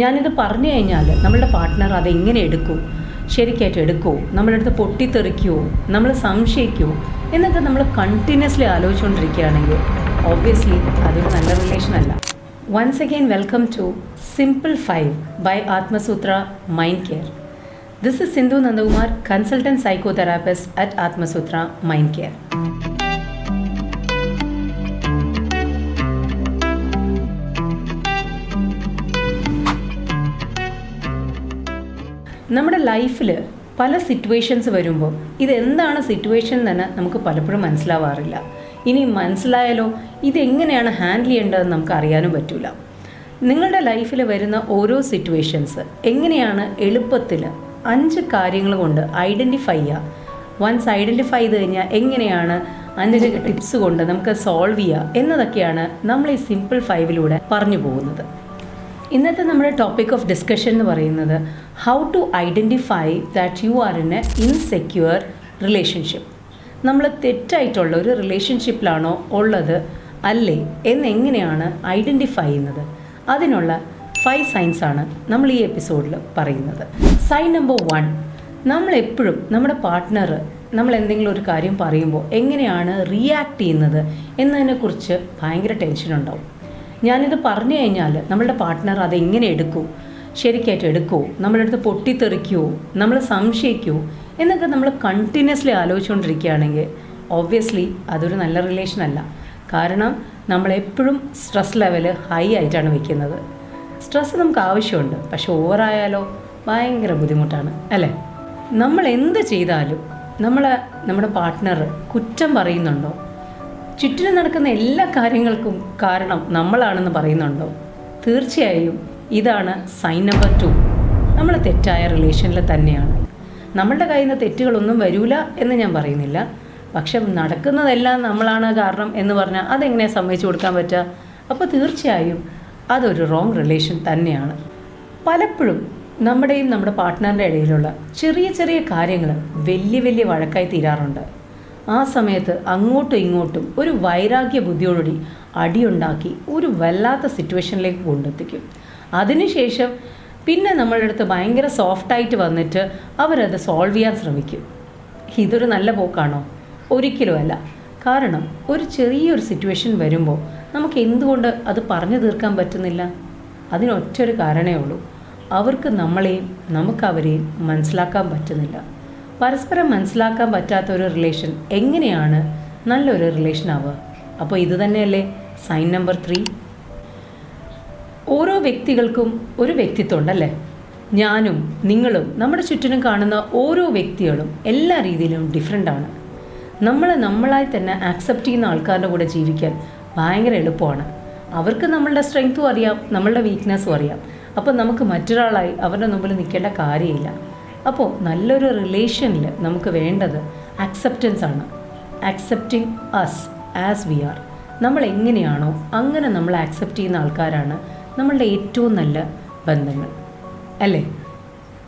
ഞാനിത് പറഞ്ഞു കഴിഞ്ഞാൽ നമ്മളുടെ പാർട്ട്ണർ അതെങ്ങനെ എടുക്കും, ശരിക്കായിട്ട് എടുക്കുമോ, നമ്മളുടെ അടുത്ത് പൊട്ടിത്തെറിക്കുമോ, നമ്മൾ സംശയിക്കുമോ എന്നൊക്കെ നമ്മൾ കണ്ടിന്യൂസ്ലി ആലോചിച്ചുകൊണ്ടിരിക്കുകയാണെങ്കിൽ ഒബ്വിയസ്ലി അതൊരു നല്ല റിലേഷൻ അല്ല. Once again welcome to simple 5 by Atmasutra mind care. This is Sindhu Nandakumar, consultant psychotherapist at Atmasutra mind care. നമ്മുടെ ലൈഫിൽ പല സിറ്റുവേഷൻസ് വരുമ്പോൾ ഇതെന്താണ് സിറ്റുവേഷൻ എന്ന് തന്നെ നമുക്ക് പലപ്പോഴും മനസ്സിലാവാറില്ല. ഇനി മനസ്സിലായാലോ ഇതെങ്ങനെയാണ് ഹാൻഡിൽ ചെയ്യേണ്ടതെന്ന് നമുക്ക് അറിയാനും പറ്റില്ല. നിങ്ങളുടെ ലൈഫിൽ വരുന്ന ഓരോ സിറ്റുവേഷൻസ് എങ്ങനെയാണ് എളുപ്പത്തിൽ 5 കാര്യങ്ങൾ കൊണ്ട് ഐഡൻറ്റിഫൈ ചെയ്യുക. വൺസ് ഐഡൻറ്റിഫൈ ചെയ്ത് കഴിഞ്ഞാൽ എങ്ങനെയാണ് 5 ടിപ്സ് കൊണ്ട് നമുക്ക് സോൾവ് ചെയ്യുക എന്നതൊക്കെയാണ് നമ്മൾ ഈ സിമ്പിൾ 5ലൂടെ പറഞ്ഞു പോകുന്നത്. ഇന്നത്തെ നമ്മുടെ ടോപ്പിക് ഓഫ് ഡിസ്കഷൻ എന്ന് പറയുന്നത് how to identify that you are in a insecure relationship. നമ്മൾ തെറ്റായിട്ടുള്ള ഒരു റിലേഷൻഷിപ്പിലാണോ ഉള്ളത് അല്ലേ എന്നെങ്ങനെയാണ് ഐഡൻറ്റിഫൈ ചെയ്യുന്നത്. അതിനുള്ള 5 സൈൻസാണ് നമ്മൾ ഈ എപ്പിസോഡിൽ പറയുന്നത്. സൈൻ നമ്പർ 1, നമ്മളെപ്പോഴും നമ്മുടെ പാർട്ട്ണർ നമ്മൾ എന്തെങ്കിലും ഒരു കാര്യം പറയുമ്പോൾ എങ്ങനെയാണ് റിയാക്ട് ചെയ്യുന്നത് എന്നതിനെക്കുറിച്ച് ഭയങ്കര ടെൻഷൻ ഉണ്ടാവും. ഞാനിത് പറഞ്ഞു കഴിഞ്ഞാൽ നമ്മളുടെ പാർട്ട്ണർ അതെങ്ങനെ എടുക്കും, ശരിക്കായിട്ട് എടുക്കുമോ, നമ്മളുടെ അടുത്ത് പൊട്ടിത്തെറിക്കുമോ, നമ്മൾ സംശയിക്കുമോ എന്നൊക്കെ നമ്മൾ കണ്ടിന്യൂസ്ലി ആലോചിച്ചുകൊണ്ടിരിക്കുകയാണെങ്കിൽ ഒബ്വിയസ്ലി അതൊരു നല്ല റിലേഷൻ അല്ല. കാരണം നമ്മളെപ്പോഴും സ്ട്രെസ് ലെവൽ ഹൈ ആയിട്ടാണ് വെക്കുന്നത്. സ്ട്രെസ് നമുക്ക് ആവശ്യമുണ്ട്, പക്ഷെ ഓവറായാലോ ഭയങ്കര ബുദ്ധിമുട്ടാണ് അല്ലേ. നമ്മൾ എന്ത് ചെയ്താലും നമ്മുടെ പാർട്ട്ണർ കുറ്റം പറയുന്നുണ്ടോ, ചുറ്റിനും നടക്കുന്ന എല്ലാ കാര്യങ്ങൾക്കും കാരണം നമ്മളാണെന്ന് പറയുന്നുണ്ടോ, തീർച്ചയായും ഇതാണ് സൈൻ നമ്പർ 2. നമ്മൾ തെറ്റായ റിലേഷനിൽ തന്നെയാണ്. നമ്മളുടെ കയ്യിൽ നിന്ന് തെറ്റുകളൊന്നും വരില്ല എന്ന് ഞാൻ പറയുന്നില്ല, പക്ഷെ നടക്കുന്നതെല്ലാം നമ്മളാണ് കാരണം എന്ന് പറഞ്ഞാൽ അതെങ്ങനെയാണ് സമ്മതിച്ചു കൊടുക്കാൻ പറ്റുക. അപ്പോൾ തീർച്ചയായും അതൊരു റോങ് റിലേഷൻ തന്നെയാണ്. പലപ്പോഴും നമ്മുടെയും നമ്മുടെ പാർട്ട്ണറിൻ്റെ ഇടയിലുള്ള ചെറിയ ചെറിയ കാര്യങ്ങൾ വലിയ വലിയ വഴക്കായി തീരാറുണ്ട്. ആ സമയത്ത് അങ്ങോട്ടും ഇങ്ങോട്ടും ഒരു വൈരാഗ്യ ബുദ്ധിയോടുകൂടി അടിയുണ്ടാക്കി ഒരു വല്ലാത്ത സിറ്റുവേഷനിലേക്ക് കൊണ്ടെത്തിക്കും. അതിനുശേഷം പിന്നെ നമ്മളുടെ അടുത്ത് ഭയങ്കര സോഫ്റ്റായിട്ട് വന്നിട്ട് അവരത് സോൾവ് ചെയ്യാൻ ശ്രമിക്കും. ഇതൊരു നല്ല പോക്കാണോ? ഒരിക്കലും അല്ല. കാരണം ഒരു ചെറിയൊരു സിറ്റുവേഷൻ വരുമ്പോൾ നമുക്ക് എന്തുകൊണ്ട് അത് പറഞ്ഞു തീർക്കാൻ പറ്റുന്നില്ല? അതിനൊറ്റൊരു കാരണമേ ഉള്ളൂ, അവർക്ക് നമ്മളെയും നമുക്ക് അവരെയും മനസ്സിലാക്കാൻ പറ്റുന്നില്ല. പരസ്പരം മനസ്സിലാക്കാൻ പറ്റാത്ത ഒരു റിലേഷൻ എങ്ങനെയാണ് നല്ലൊരു റിലേഷൻ ആവുക? അപ്പോൾ ഇത് തന്നെയല്ലേ സൈൻ നമ്പർ 3. ഓരോ വ്യക്തികൾക്കും ഒരു വ്യക്തിത്വം ഉണ്ടല്ലേ. ഞാനും നിങ്ങളും നമ്മുടെ ചുറ്റിനും കാണുന്ന ഓരോ വ്യക്തികളും എല്ലാ രീതിയിലും ഡിഫറെൻ്റാണ്. നമ്മളായി തന്നെ ആക്സെപ്റ്റ് ചെയ്യുന്ന ആൾക്കാരുടെ കൂടെ ജീവിക്കാൻ ഭയങ്കര എളുപ്പമാണ്. അവർക്ക് നമ്മളുടെ സ്ട്രെങ്ത്തും അറിയാം, നമ്മളുടെ വീക്ക്നെസ്സും അറിയാം. അപ്പോൾ നമുക്ക് മറ്റൊരാളായി അവരുടെ മുമ്പിൽ നിൽക്കേണ്ട കാര്യമില്ല. അപ്പോൾ നല്ലൊരു റിലേഷനിൽ നമുക്ക് വേണ്ടത് ആക്സെപ്റ്റൻസ് ആണ്. Accepting us as we are. നമ്മൾ എങ്ങനെയാണോ അങ്ങനെ നമ്മൾ ആക്സെപ്റ്റ് ചെയ്യുന്ന ആൾക്കാരാണ് നമ്മളുടെ ഏറ്റവും നല്ല ബന്ധങ്ങൾ അല്ലേ.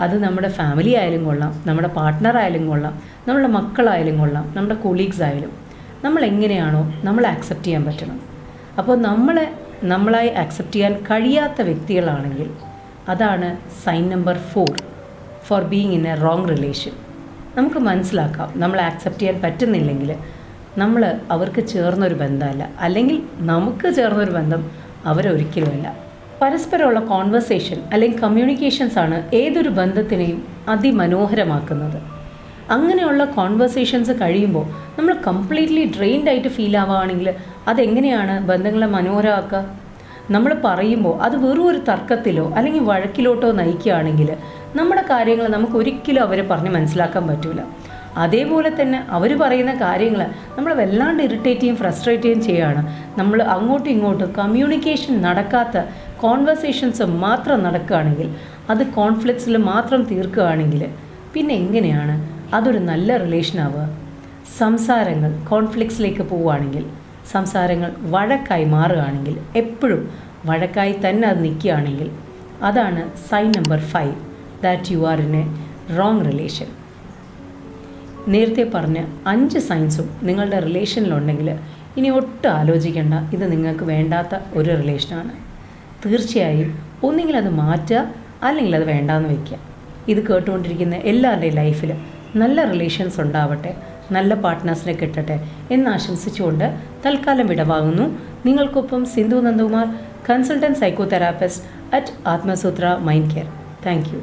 അത് നമ്മുടെ ഫാമിലി ആയാലും കൊള്ളാം, നമ്മുടെ പാർട്ട്ണർ ആയാലും കൊള്ളാം, നമ്മുടെ മക്കളായാലും കൊള്ളാം, നമ്മുടെ കൊളീഗ്സ് ആയാലും. നമ്മൾ എങ്ങനെയാണോ നമ്മൾ ആക്സെപ്റ്റ് ചെയ്യാൻ പറ്റണം. അപ്പോൾ നമ്മളായി ആക്സെപ്റ്റ് ചെയ്യാൻ കഴിയാത്ത വ്യക്തികളാണെങ്കിൽ അതാണ് sign number 4 for being in a wrong relation. നമുക്ക് മനസ്സിലാക്കാം, നമ്മൾ ആക്സെപ്റ്റ് ചെയ്യാൻ പറ്റുന്നില്ലെങ്കിൽ നമ്മൾ അവർക്ക് ചേർന്നൊരു ബന്ധമല്ല, അല്ലെങ്കിൽ നമുക്ക് ചേർന്നൊരു ബന്ധം അവരൊരിക്കലുമല്ല. പരസ്പരമുള്ള കോൺവെർസേഷൻ അല്ലെങ്കിൽ കമ്മ്യൂണിക്കേഷൻസാണ് ഏതൊരു ബന്ധത്തിനെയും അതിമനോഹരമാക്കുന്നത്. അങ്ങനെയുള്ള കോൺവെർസേഷൻസ് കഴിയുമ്പോൾ നമ്മൾ കംപ്ലീറ്റ്ലി ഡ്രെയിൻഡ് ആയിട്ട് ഫീൽ ആവുകയാണെങ്കിൽ അതെങ്ങനെയാണ് ബന്ധങ്ങളെ മനോഹരമാക്കുക? നമ്മൾ പറയുമ്പോൾ അത് വെറും ഒരു തർക്കത്തിലോ അല്ലെങ്കിൽ വഴക്കിലോട്ടോ നയിക്കുകയാണെങ്കിൽ നമ്മുടെ കാര്യങ്ങൾ നമുക്ക് ഒരിക്കലും അവരെ പറഞ്ഞ് മനസ്സിലാക്കാൻ പറ്റില്ല. അതേപോലെ തന്നെ അവർ പറയുന്ന കാര്യങ്ങൾ നമ്മൾ വല്ലാണ്ട് ഇറിറ്റേറ്റ് ചെയ്യും, ഫ്രസ്ട്രേറ്റ് ചെയ്യും ചെയ്യുകയാണ്. നമ്മൾ അങ്ങോട്ടും ഇങ്ങോട്ടും കമ്മ്യൂണിക്കേഷൻ നടക്കാത്ത കോൺവെർസേഷൻസ് മാത്രം നടക്കുകയാണെങ്കിൽ, അത് കോൺഫ്ലിക്ട്സിൽ മാത്രം തീർക്കുകയാണെങ്കിൽ പിന്നെ എങ്ങനെയാണ് അതൊരു നല്ല റിലേഷനാവുക? സംസാരങ്ങൾ കോൺഫ്ലിക്ട്സിലേക്ക് പോവുകയാണെങ്കിൽ, സംസാരങ്ങൾ വഴക്കായി മാറുകയാണെങ്കിൽ, എപ്പോഴും വഴക്കായി തന്നെ അത് നിൽക്കുകയാണെങ്കിൽ അതാണ് sign number 5 that you are in a wrong relation. നേരത്തെ പറഞ്ഞ 5 സൈൻസും നിങ്ങളുടെ റിലേഷനിലുണ്ടെങ്കിൽ ഇനി ഒട്ടും ആലോചിക്കേണ്ട, ഇത് നിങ്ങൾക്ക് വേണ്ടാത്ത ഒരു റിലേഷനാണ്. തീർച്ചയായും ഒന്നുകിൽ അത് മാറ്റുക, അല്ലെങ്കിൽ അത് വേണ്ടാന്ന് വയ്ക്കുക. ഇത് കേട്ടുകൊണ്ടിരിക്കുന്ന എല്ലാവരുടെയും ലൈഫിൽ നല്ല റിലേഷൻസ് ഉണ്ടാവട്ടെ, നല്ല പാർട്ട്നേഴ്സിനെ കിട്ടട്ടെ എന്ന് ആശംസിച്ചുകൊണ്ട് തൽക്കാലം വിടവാങ്ങുന്നു. നിങ്ങൾക്കൊപ്പം Sindhu Nandakumar, consultant psychotherapist at Atmasutra mind care. Thank U.